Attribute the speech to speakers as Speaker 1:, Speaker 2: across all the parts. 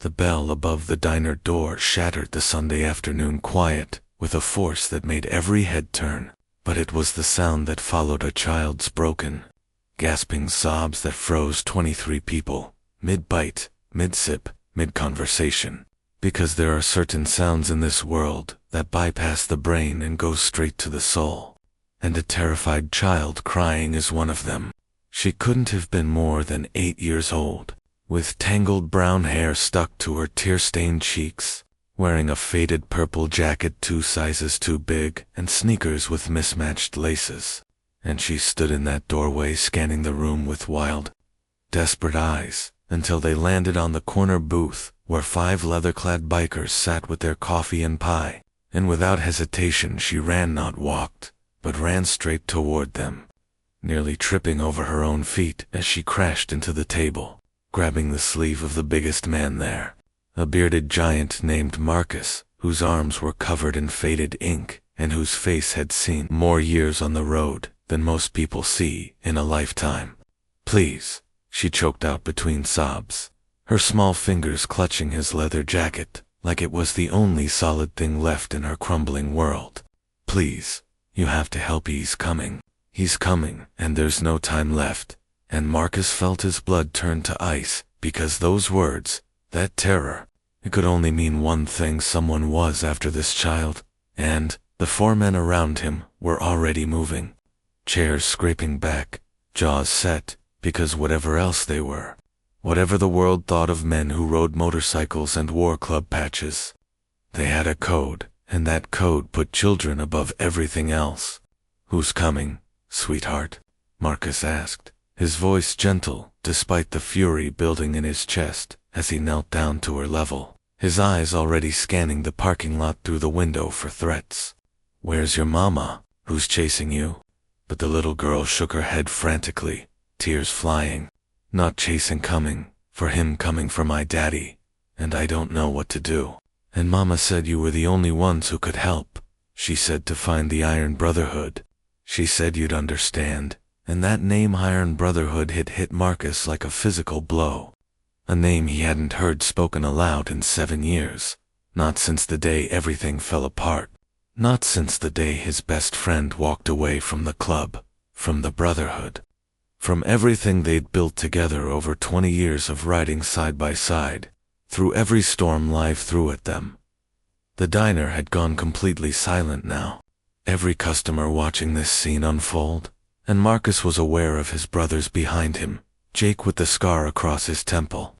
Speaker 1: The bell above the diner door shattered the Sunday afternoon quiet with a force that made every head turn, but it was the sound that followed a child's broken, gasping sobs that froze 23 people, mid-bite, mid-sip, mid-conversation. Because there are certain sounds in this world that bypass the brain and go straight to the soul. And a terrified child crying is one of them. She couldn't have been more than 8 years old, with tangled brown hair stuck to her tear-stained cheeks, wearing a faded purple jacket 2 sizes too big and sneakers with mismatched laces. And she stood in that doorway scanning the room with wild, desperate eyes, until they landed on the corner booth where 5 leather-clad bikers sat with their coffee and pie, and without hesitation she ran, not walked, but ran straight toward them, nearly tripping over her own feet as she crashed into the table, grabbing the sleeve of the biggest man there, a bearded giant named Marcus, whose arms were covered in faded ink and whose face had seen more years on the road than most people see in a lifetime. "Please," she choked out between sobs, her small fingers clutching his leather jacket like it was the only solid thing left in her crumbling world. "Please, you have to help. He's coming. He's coming, and there's no time left." And Marcus felt his blood turn to ice, because those words, that terror, it could only mean one thing: someone was after this child, and the 4 men around him were already moving, chairs scraping back, jaws set, because whatever else they were, whatever the world thought of men who rode motorcycles and wore club patches, they had a code, and that code put children above everything else. "Who's coming, sweetheart?" Marcus asked, his voice gentle despite the fury building in his chest as he knelt down to her level, his eyes already scanning the parking lot through the window for threats. "Where's your mama? Who's chasing you?" But the little girl shook her head frantically, tears flying. "Not chasing, coming for him, coming for my daddy, and I don't know what to do. And Mama said you were the only ones who could help. She said to find the Iron Brotherhood. She said you'd understand." And that name, Iron Brotherhood, hit Marcus like a physical blow. A name he hadn't heard spoken aloud in 7 years, not since the day everything fell apart, not since the day his best friend walked away from the club, from the Brotherhood, from everything they'd built together over 20 years of riding side by side, through every storm life threw at them. The diner had gone completely silent now, every customer watching this scene unfold, and Marcus was aware of his brothers behind him, Jake with the scar across his temple,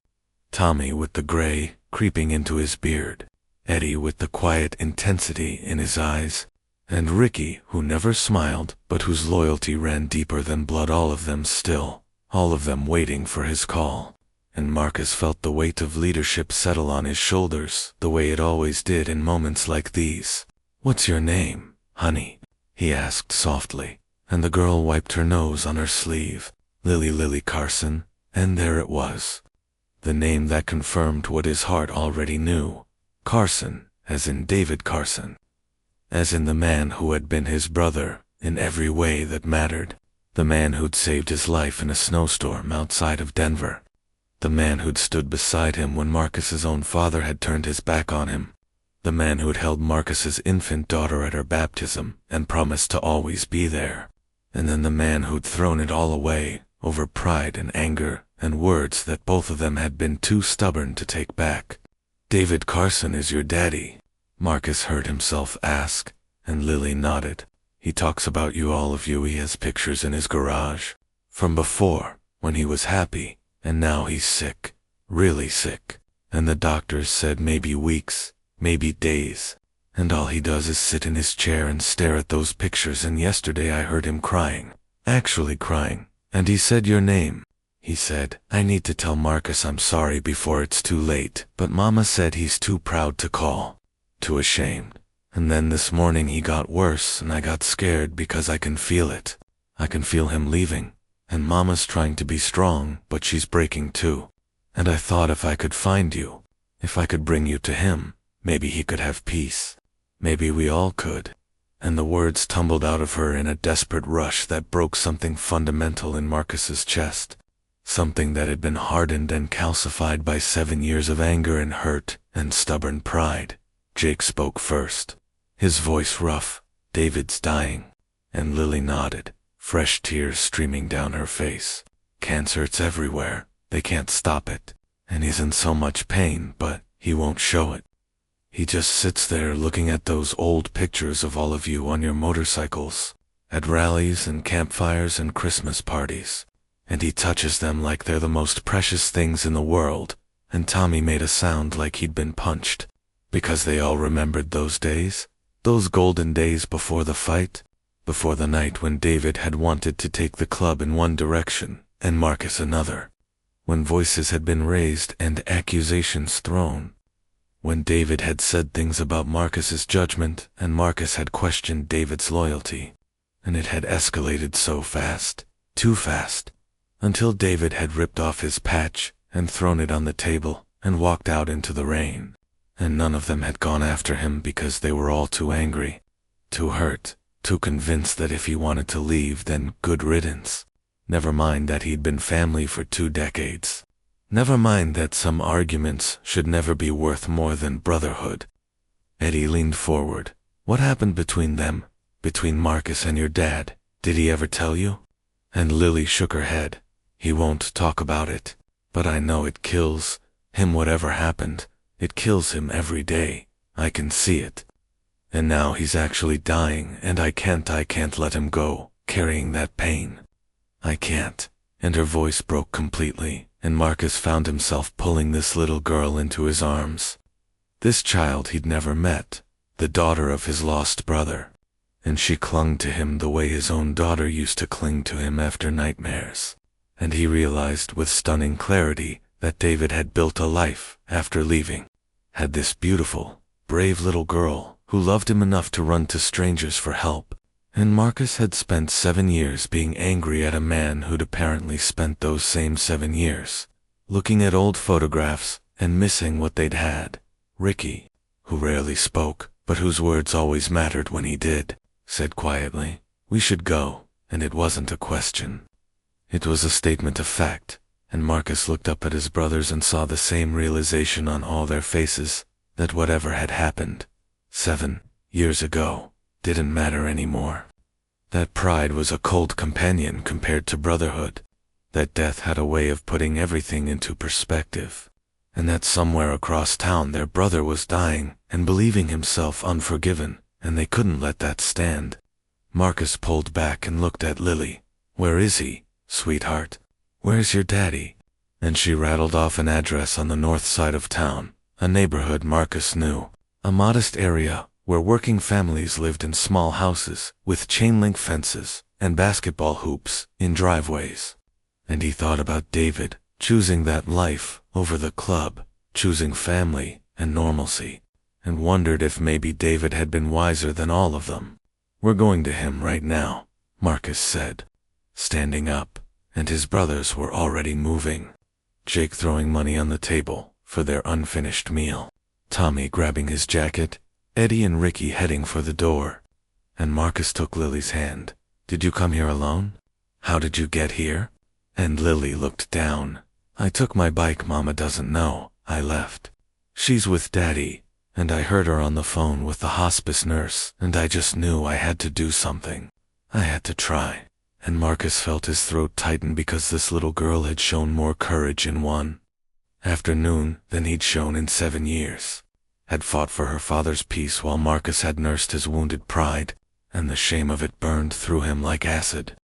Speaker 1: Tommy with the gray creeping into his beard, Eddie with the quiet intensity in his eyes, and Ricky, who never smiled but whose loyalty ran deeper than blood. All of them still, all of them waiting for his call. And Marcus felt the weight of leadership settle on his shoulders, the way it always did in moments like these. "What's your name, honey?" he asked softly, and the girl wiped her nose on her sleeve. Lily Carson, and there it was. The name that confirmed what his heart already knew. Carson, as in David Carson. As in the man who had been his brother in every way that mattered. The man who'd saved his life in a snowstorm outside of Denver. The man who'd stood beside him when Marcus's own father had turned his back on him. The man who'd held Marcus's infant daughter at her baptism and promised to always be there. And then the man who'd thrown it all away over pride and anger and words that both of them had been too stubborn to take back. "David Carson is your daddy?" Marcus heard himself ask, and Lily nodded. "He talks about you, all of you. He has pictures in his garage. From before, when he was happy, and now he's sick, really sick. And the doctors said maybe weeks, maybe days. And all he does is sit in his chair and stare at those pictures. And yesterday I heard him crying, actually crying, and he said your name. He said, 'I need to tell Marcus I'm sorry before it's too late,' but Mama said he's too proud to call, too ashamed. And then this morning he got worse and I got scared because I can feel it. I can feel him leaving, and Mama's trying to be strong, but she's breaking too. And I thought if I could find you, if I could bring you to him, maybe he could have peace. Maybe we all could." And the words tumbled out of her in a desperate rush that broke something fundamental in Marcus's chest. something that had been hardened and calcified by 7 years of anger and hurt and stubborn pride. Jake spoke first, his voice rough. "David's dying." And Lily nodded, fresh tears streaming down her face. "Cancer, it's everywhere. They can't stop it. And he's in so much pain, but he won't show it. He just sits there looking at those old pictures of all of you on your motorcycles, at rallies and campfires and Christmas parties. And he touches them like they're the most precious things in the world." And Tommy made a sound like he'd been punched, because they all remembered those days, those golden days before the fight, before the night when David had wanted to take the club in one direction and Marcus another, when voices had been raised and accusations thrown, when David had said things about Marcus's judgment and Marcus had questioned David's loyalty. And it had escalated so fast, too fast, until David had ripped off his patch and thrown it on the table and walked out into the rain. And none of them had gone after him because they were all too angry, too hurt, too convinced that if he wanted to leave, then good riddance. Never mind that he'd been family for 2 decades. Never mind that some arguments should never be worth more than brotherhood. Eddie leaned forward. "What happened between them? Between Marcus and your dad? Did he ever tell you?" And Lily shook her head. "He won't talk about it. But I know it kills him whatever happened. It kills him every day. I can see it. And now he's actually dying, and I can't let him go, carrying that pain. I can't." And her voice broke completely, and Marcus found himself pulling this little girl into his arms. This child he'd never met, the daughter of his lost brother. And she clung to him the way his own daughter used to cling to him after nightmares. And he realized with stunning clarity that David had built a life after leaving, had this beautiful, brave little girl who loved him enough to run to strangers for help. And Marcus had spent 7 years being angry at a man who'd apparently spent those same 7 years looking at old photographs and missing what they'd had. Ricky, who rarely spoke, but whose words always mattered when he did, said quietly, "We should go," and it wasn't a question. It was a statement of fact, and Marcus looked up at his brothers and saw the same realization on all their faces, that whatever had happened 7 years ago didn't matter anymore. That pride was a cold companion compared to brotherhood, that death had a way of putting everything into perspective, and that somewhere across town their brother was dying and believing himself unforgiven, and they couldn't let that stand. Marcus pulled back and looked at Lily. "Where is he, sweetheart? Where's your daddy?" And she rattled off an address on the north side of town, a neighborhood Marcus knew, a modest area where working families lived in small houses with chain-link fences and basketball hoops in driveways. And he thought about David, choosing that life over the club, choosing family and normalcy, and wondered if maybe David had been wiser than all of them. "We're going to him right now," Marcus said, standing up, and his brothers were already moving. Jake throwing money on the table for their unfinished meal, Tommy grabbing his jacket, Eddie and Ricky heading for the door. And Marcus took Lily's hand. "Did you come here alone? How did you get here?" And Lily looked down. "I took my bike, Mama doesn't know. I left. She's with Daddy, and I heard her on the phone with the hospice nurse, and I just knew I had to do something. I had to try." And Marcus felt his throat tighten because this little girl had shown more courage in one afternoon than he'd shown in 7 years. Had fought for her father's peace while Marcus had nursed his wounded pride, and the shame of it burned through him like acid.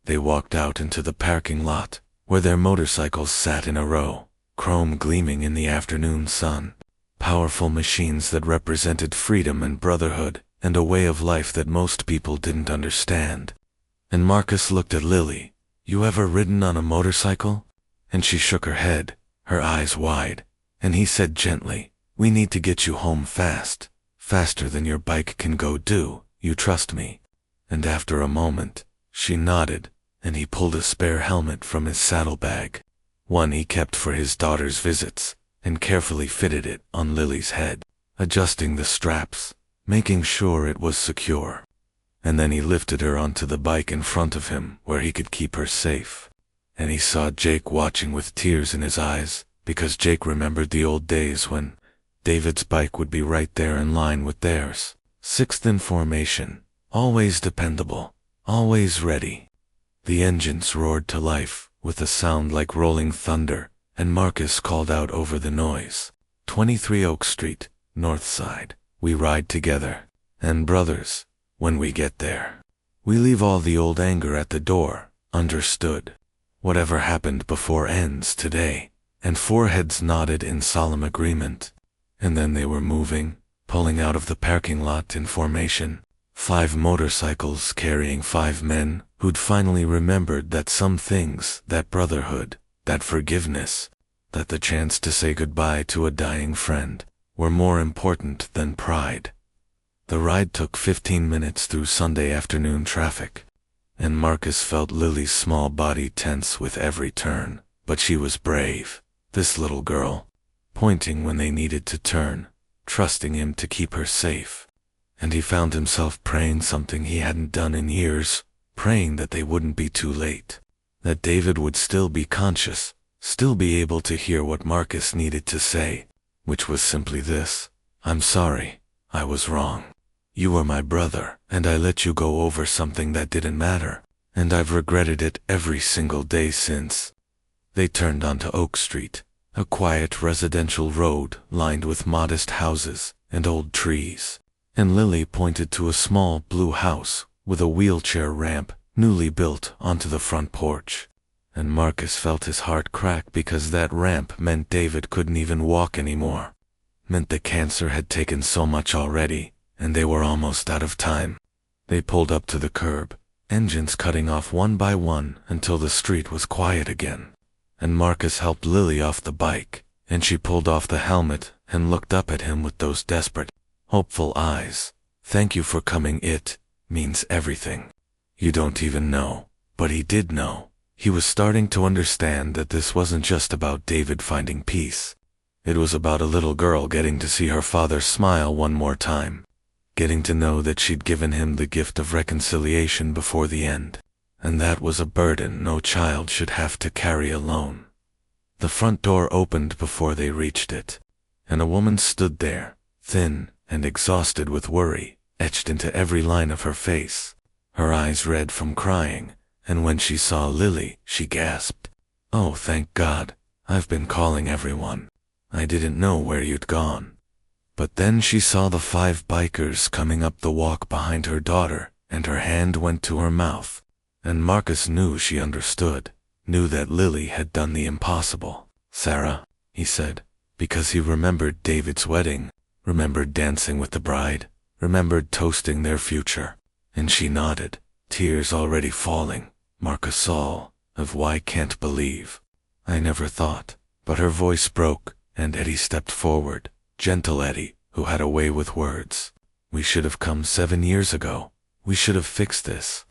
Speaker 1: They walked out into the parking lot, where their motorcycles sat in a row, chrome gleaming in the afternoon sun. Powerful machines that represented freedom and brotherhood, and a way of life that most people didn't understand. And Marcus looked at Lily. "You ever ridden on a motorcycle?" And she shook her head, her eyes wide, and he said gently, "We need to get you home fast, faster than your bike can go. Do you trust me?" And after a moment, she nodded, and he pulled a spare helmet from his saddlebag, one he kept for his daughter's visits, and carefully fitted it on Lily's head, adjusting the straps, making sure it was secure. And then he lifted her onto the bike in front of him where he could keep her safe. and he saw Jake watching with tears in his eyes, because Jake remembered the old days when David's bike would be right there in line with theirs. Sixth in formation, always dependable, always ready. The engines roared to life, with a sound like rolling thunder, and Marcus called out over the noise. 23 Oak Street, North Side. We ride together. And brothers, when we get there, we leave all the old anger at the door, understood? Whatever happened before ends today. And four heads nodded in solemn agreement. And then they were moving, pulling out of the parking lot in formation. 5 motorcycles carrying 5 men who'd finally remembered that some things, that brotherhood, that forgiveness, that the chance to say goodbye to a dying friend, were more important than pride. The ride took 15 minutes through Sunday afternoon traffic, and Marcus felt Lily's small body tense with every turn, but she was brave, this little girl, pointing when they needed to turn, trusting him to keep her safe. And he found himself praying something he hadn't done in years, praying that they wouldn't be too late, that David would still be conscious, still be able to hear what Marcus needed to say, which was simply this: I'm sorry, I was wrong. You were my brother, and I let you go over something that didn't matter, and I've regretted it every single day since. They turned onto Oak Street, a quiet residential road lined with modest houses and old trees, and Lily pointed to a small blue house with a wheelchair ramp newly built onto the front porch. And Marcus felt his heart crack because that ramp meant David couldn't even walk anymore, meant the cancer had taken so much already, and they were almost out of time. They pulled up to the curb, engines cutting off one by one until the street was quiet again. And Marcus helped Lily off the bike, and she pulled off the helmet and looked up at him with those desperate, hopeful eyes. Thank you for coming. It means everything. You don't even know, but he did know. He was starting to understand that this wasn't just about David finding peace. It was about a little girl getting to see her father smile one more time, getting to know that she'd given him the gift of reconciliation before the end. And that was a burden no child should have to carry alone. The front door opened before they reached it, and a woman stood there, thin and exhausted with worry, etched into every line of her face, her eyes red from crying, and when she saw Lily, she gasped, "Oh, thank God, I've been calling everyone. I didn't know where you'd gone." But then she saw the 5 bikers coming up the walk behind her daughter, and her hand went to her mouth. And Marcus knew she understood, knew that Lily had done the impossible. "Sarah," he said, because he remembered David's wedding, remembered dancing with the bride, remembered toasting their future. And she nodded, tears already falling. "Marcus Saul, of why can't believe. I never thought." But her voice broke, and Eddie stepped forward, gentle Eddie, who had a way with words. "We should have come 7 years ago. We should have fixed this.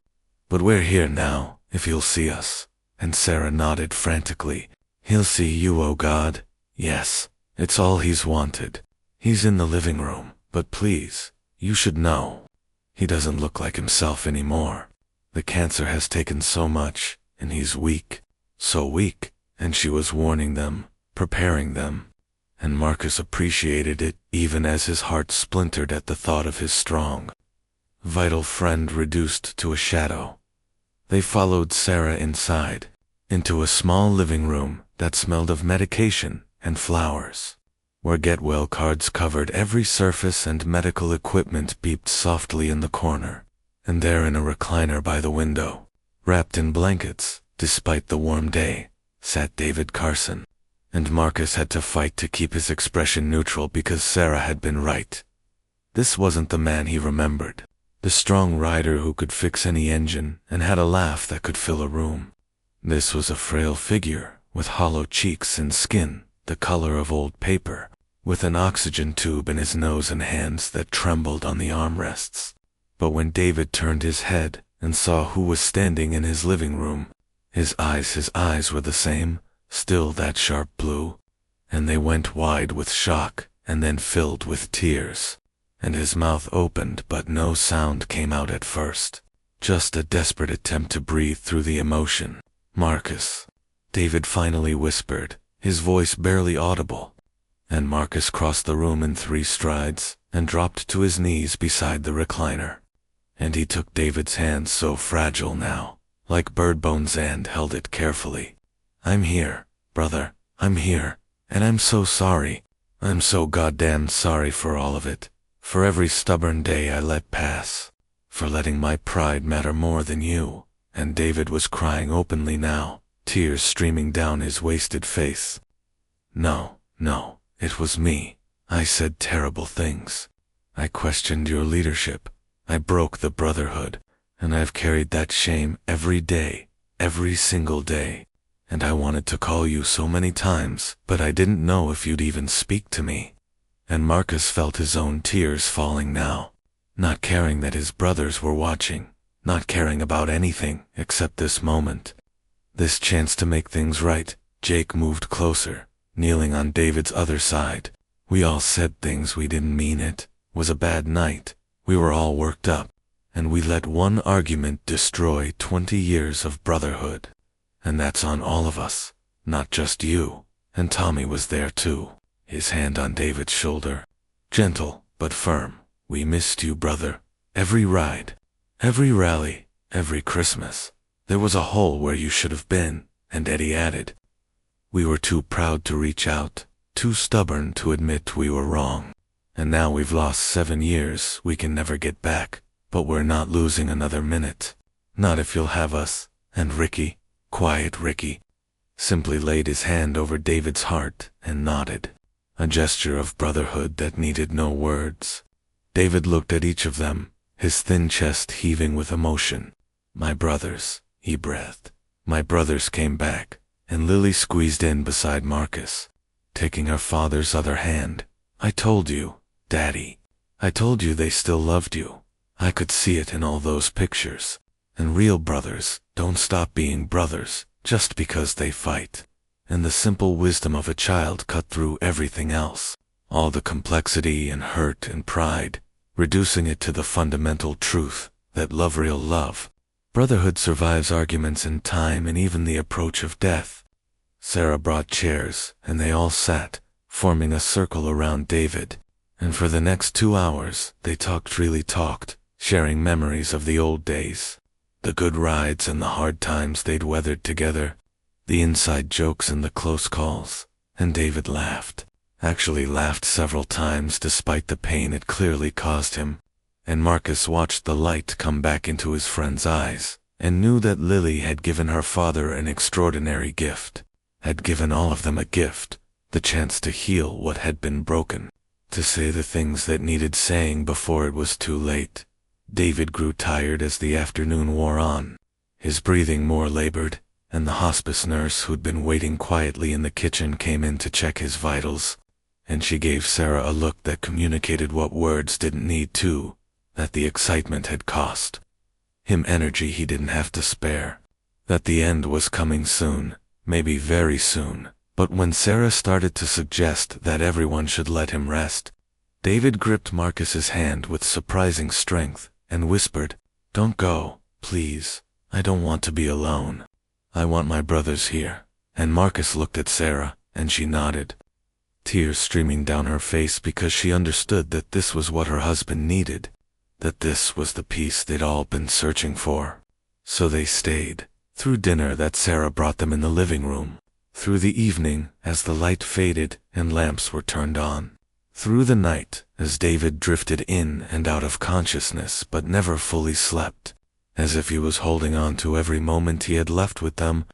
Speaker 1: But we're here now, if you'll see us." And Sarah nodded frantically. "He'll see you, oh God. Yes, it's all he's wanted. He's in the living room, but please, you should know. He doesn't look like himself anymore. The cancer has taken so much, and he's weak, so weak." And she was warning them, preparing them. And Marcus appreciated it, even as his heart splintered at the thought of his strong, vital friend reduced to a shadow. They followed Sarah inside, into a small living room that smelled of medication and flowers, where Get Well cards covered every surface and medical equipment beeped softly in the corner. And there in a recliner by the window, wrapped in blankets, despite the warm day, sat David Carson. And Marcus had to fight to keep his expression neutral because Sarah had been right. This wasn't the man he remembered, the strong rider who could fix any engine and had a laugh that could fill a room. This was a frail figure, with hollow cheeks and skin the color of old paper, with an oxygen tube in his nose and hands that trembled on the armrests. But when David turned his head and saw who was standing in his living room, his eyes were the same, still that sharp blue, and they went wide with shock and then filled with tears. And his mouth opened, but no sound came out at first, just a desperate attempt to breathe through the emotion. "Marcus," David finally whispered, his voice barely audible. And Marcus crossed the room in 3 strides and dropped to his knees beside the recliner. And he took David's hand, so fragile now, like bird bones, and held it carefully. "I'm here, brother, I'm here, and I'm so sorry. I'm so goddamn sorry for all of it, for every stubborn day I let pass, for letting my pride matter more than you." And David was crying openly now, tears streaming down his wasted face. No, it was me. I said terrible things. I questioned your leadership. I broke the brotherhood, and I've carried that shame every day, every single day. And I wanted to call you so many times, but I didn't know if you'd even speak to me. And Marcus felt his own tears falling now, not caring that his brothers were watching, not caring about anything except this moment, this chance to make things right. Jake moved closer, kneeling on David's other side. "We all said things we didn't mean. It was a bad night. We were all worked up, and we let one argument destroy 20 years of brotherhood. And that's on all of us, not just you." And Tommy was there too, his hand on David's shoulder, gentle but firm. "We missed you, brother. Every ride, every rally, every Christmas. There was a hole where you should have been." And Eddie added, "We were too proud to reach out, too stubborn to admit we were wrong. And now we've lost 7 years we can never get back, but we're not losing another minute. Not if you'll have us." And Ricky, quiet Ricky, simply laid his hand over David's heart and nodded, a gesture of brotherhood that needed no words. David looked at each of them, his thin chest heaving with emotion. "My brothers," he breathed. "My brothers came back." And Lily squeezed in beside Marcus, taking her father's other hand. "I told you, Daddy. I told you they still loved you. I could see it in all those pictures. And real brothers don't stop being brothers just because they fight." And the simple wisdom of a child cut through everything else, all the complexity and hurt and pride, reducing it to the fundamental truth that real love, brotherhood survives arguments and time and even the approach of death. Sarah brought chairs, and they all sat, forming a circle around David. And for the next 2 hours, they really talked, sharing memories of the old days, the good rides and the hard times they'd weathered together, the inside jokes and the close calls. And David laughed, actually laughed several times despite the pain it clearly caused him. And Marcus watched the light come back into his friend's eyes, and knew that Lily had given her father an extraordinary gift, had given all of them a gift, the chance to heal what had been broken, to say the things that needed saying before it was too late. David grew tired as the afternoon wore on, his breathing more labored, and the hospice nurse who'd been waiting quietly in the kitchen came in to check his vitals, and she gave Sarah a look that communicated what words didn't need to, that the excitement had cost him energy he didn't have to spare, that the end was coming soon, maybe very soon. But when Sarah started to suggest that everyone should let him rest, David gripped Marcus's hand with surprising strength and whispered, "Don't go, please. I don't want to be alone. I want my brothers here." And Marcus looked at Sarah, and she nodded, tears streaming down her face because she understood that this was what her husband needed, that this was the peace they'd all been searching for. So they stayed, through dinner that Sarah brought them in the living room, through the evening as the light faded and lamps were turned on, through the night as David drifted in and out of consciousness but never fully slept, as if he was holding on to every moment he had left with them.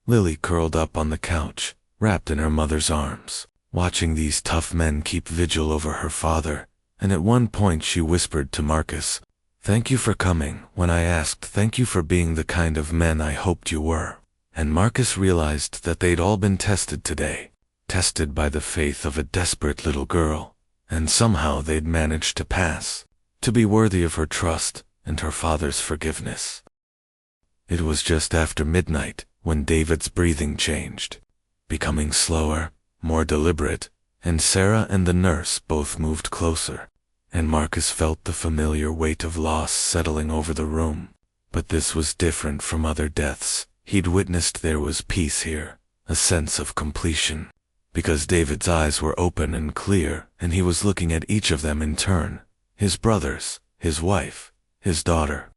Speaker 1: Lily curled up on the couch, wrapped in her mother's arms, watching these tough men keep vigil over her father, and at one point she whispered to Marcus, "Thank you for coming when I asked. Thank you for being the kind of men I hoped you were." And Marcus realized that they'd all been tested today, tested by the faith of a desperate little girl, and somehow they'd managed to pass, to be worthy of her trust and her father's forgiveness. It was just after midnight when David's breathing changed, becoming slower, more deliberate, and Sarah and the nurse both moved closer, and Marcus felt the familiar weight of loss settling over the room. But this was different from other deaths he'd witnessed. There was peace here, a sense of completion. Because David's eyes were open and clear, and he was looking at each of them in turn, his brothers, his wife, his daughter.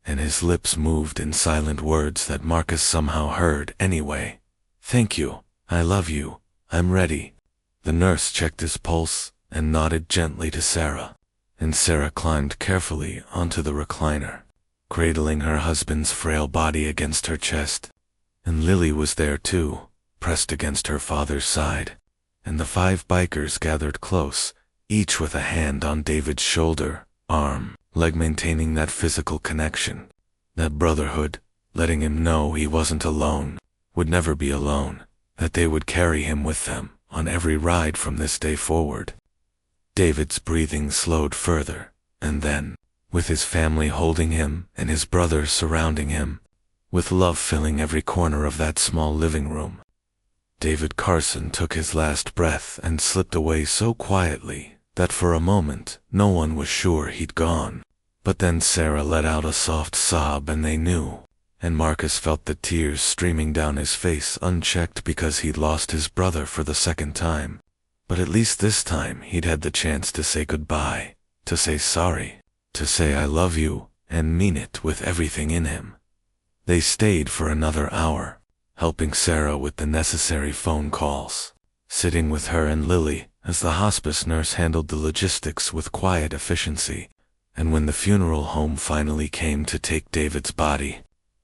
Speaker 1: And his lips moved in silent words that Marcus somehow heard anyway. "Thank you, I love you, I'm ready." The nurse checked his pulse and nodded gently to Sarah, and Sarah climbed carefully onto the recliner, cradling her husband's frail body against her chest. And Lily was there too, pressed against her father's side, and the 5 bikers gathered close, each with a hand on David's shoulder, arm, leg, maintaining that physical connection, that brotherhood, letting him know he wasn't alone, would never be alone, that they would carry him with them on every ride from this day forward. David's breathing slowed further, and then, with his family holding him and his brothers surrounding him, with love filling every corner of that small living room, David Carson took his last breath and slipped away so quietly that for a moment no one was sure he'd gone. But then Sarah let out a soft sob and they knew, and Marcus felt the tears streaming down his face unchecked because he'd lost his brother for the second time. But at least this time he'd had the chance to say goodbye, to say sorry, to say I love you, and mean it with everything in him. They stayed for another hour, helping Sarah with the necessary phone calls, sitting with her and Lily as the hospice nurse handled the logistics with quiet efficiency. And when the funeral home finally came to take David's body,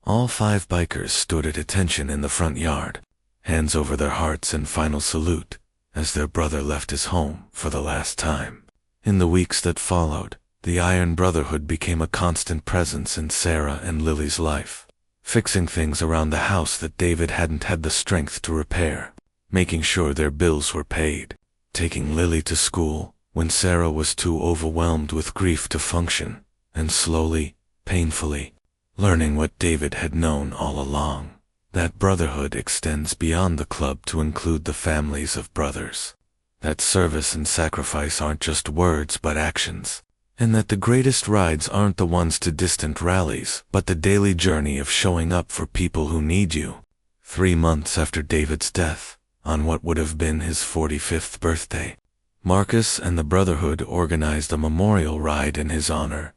Speaker 1: all 5 bikers stood at attention in the front yard, hands over their hearts in final salute, as their brother left his home for the last time. In the weeks that followed, the Iron Brotherhood became a constant presence in Sarah and Lily's life, fixing things around the house that David hadn't had the strength to repair, making sure their bills were paid, taking Lily to school when Sarah was too overwhelmed with grief to function, and slowly, painfully, learning what David had known all along, that brotherhood extends beyond the club to include the families of brothers, that service and sacrifice aren't just words but actions, and that the greatest rides aren't the ones to distant rallies but the daily journey of showing up for people who need you. 3 months after David's death, on what would have been his 45th birthday, Marcus and the Brotherhood organized a memorial ride in his honor,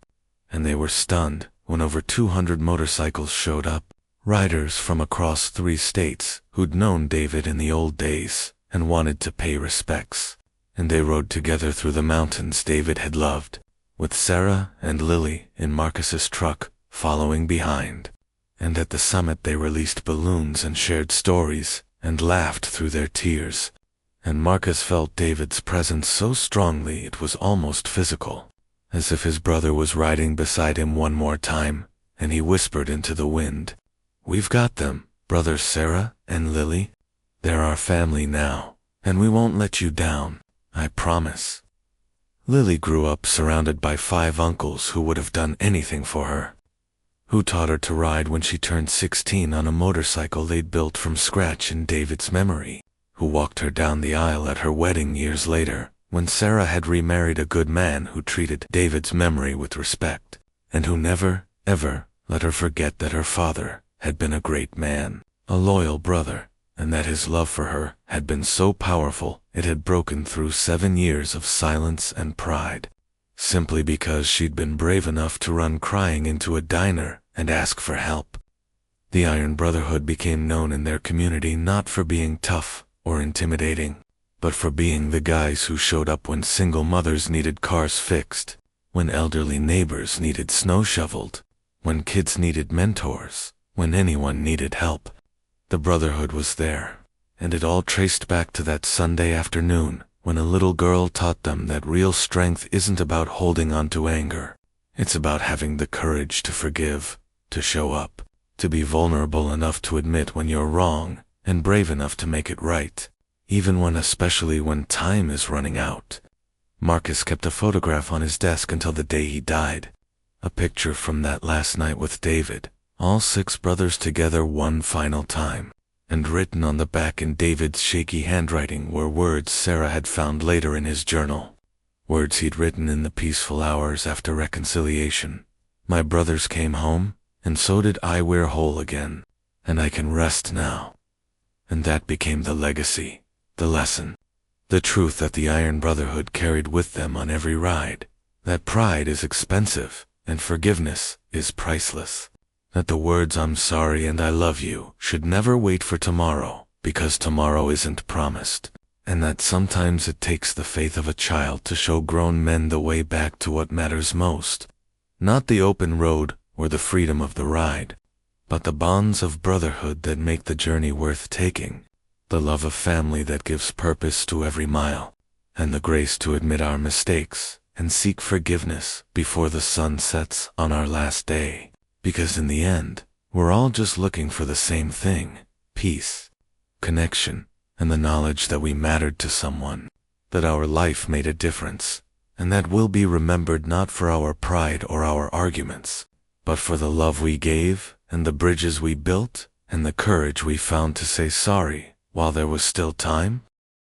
Speaker 1: and they were stunned when over 200 motorcycles showed up, riders from across 3 states who'd known David in the old days and wanted to pay respects, and they rode together through the mountains David had loved, with Sarah and Lily in Marcus's truck following behind. And at the summit they released balloons and shared stories and laughed through their tears. And Marcus felt David's presence so strongly it was almost physical, as if his brother was riding beside him one more time, and he whispered into the wind, "We've got them, brothers Sarah and Lily. They're our family now, and we won't let you down, I promise." Lily grew up surrounded by 5 uncles who would have done anything for her, who taught her to ride when she turned 16 on a motorcycle they'd built from scratch in David's memory, who walked her down the aisle at her wedding years later, when Sarah had remarried a good man who treated David's memory with respect, and who never, ever, let her forget that her father had been a great man, a loyal brother, and that his love for her had been so powerful it had broken through 7 years of silence and pride, simply because she'd been brave enough to run crying into a diner and ask for help. The Iron Brotherhood became known in their community not for being tough or intimidating, but for being the guys who showed up when single mothers needed cars fixed, when elderly neighbors needed snow shoveled, when kids needed mentors, when anyone needed help. The Brotherhood was there, and it all traced back to that Sunday afternoon when a little girl taught them that real strength isn't about holding on to anger. It's about having the courage to forgive, to show up, to be vulnerable enough to admit when you're wrong, and brave enough to make it right, especially when time is running out. Marcus kept a photograph on his desk until the day he died, a picture from that last night with David, all 6 brothers together one final time, and written on the back in David's shaky handwriting were words Sarah had found later in his journal, words he'd written in the peaceful hours after reconciliation. "My brothers came home, and so did I. We're whole again, and I can rest now." and that became the legacy, the lesson, the truth that the Iron Brotherhood carried with them on every ride, that pride is expensive and forgiveness is priceless, that the words "I'm sorry" and "I love you" should never wait for tomorrow, because tomorrow isn't promised, and that sometimes it takes the faith of a child to show grown men the way back to what matters most, not the open road or the freedom of the ride, but the bonds of brotherhood that make the journey worth taking, the love of family that gives purpose to every mile, and the grace to admit our mistakes and seek forgiveness before the sun sets on our last day, because in the end, we're all just looking for the same thing: peace, connection, and the knowledge that we mattered to someone, that our life made a difference, and that we'll be remembered not for our pride or our arguments, but for the love we gave, and the bridges we built, and the courage we found to say sorry while there was still time.